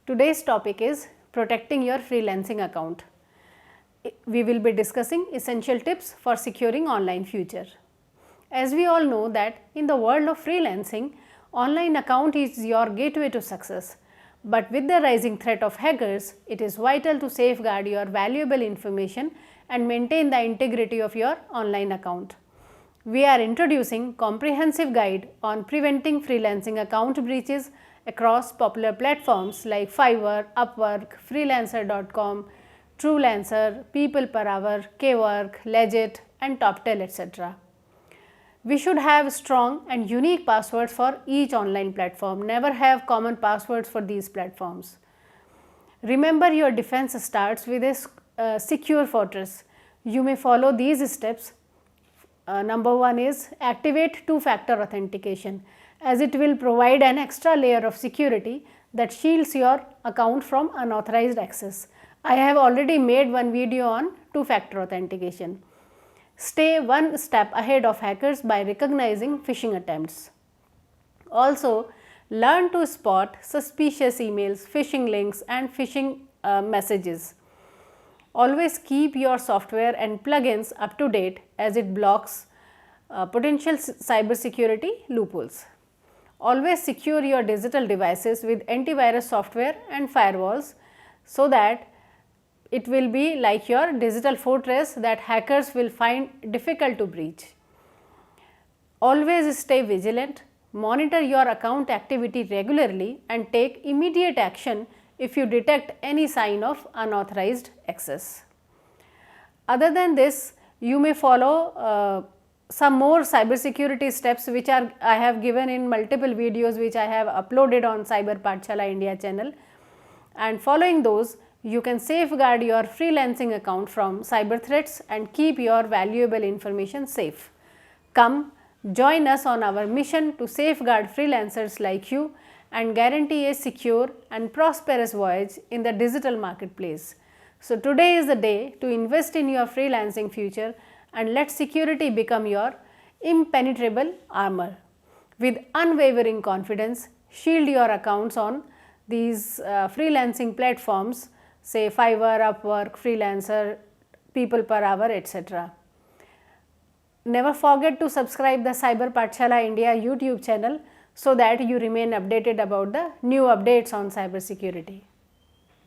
Today's topic is protecting your freelancing account. We will be discussing essential tips for securing online future. As we all know that in the world of freelancing, online account is your gateway to success. But with the rising threat of hackers, it is vital to safeguard your valuable information and maintain the integrity of your online account. We are introducing comprehensive guide on preventing freelancing account breaches across popular platforms like Fiverr, Upwork, Freelancer.com, Truelancer, PeoplePerHour, Kwork, Legit and Toptal, etc. We should have strong and unique passwords for each online platform. Never have common passwords for these platforms. Remember, your defense starts with a secure fortress. You may follow these steps. Number one is activate two-factor authentication, as it will provide an extra layer of security that shields your account from unauthorized access. I have already made one video on two-factor authentication. Stay one step ahead of hackers by recognizing phishing attempts. Also, learn to spot suspicious emails, phishing links and phishing messages. Always keep your software and plugins up to date, as it blocks potential cybersecurity loopholes. Always secure your digital devices with antivirus software and firewalls, so that it will be like your digital fortress that hackers will find difficult to breach. Always stay vigilant, monitor your account activity regularly and take immediate action if you detect any sign of unauthorized access. Other than this, you may follow some more cybersecurity steps which I have given in multiple videos which I have uploaded on CyberPerHour India channel, and following those you can safeguard your freelancing account from cyber threats and keep your valuable information safe. Come, join us on our mission to safeguard freelancers like you and guarantee a secure and prosperous voyage in the digital marketplace. So today is the day to invest in your freelancing future and let security become your impenetrable armor. With unwavering confidence, shield your accounts on these freelancing platforms, say Fiverr, Upwork, Freelancer, PeoplePerHour, etc. Never forget to subscribe the CyberPerHour India YouTube channel so that you remain updated about the new updates on cybersecurity.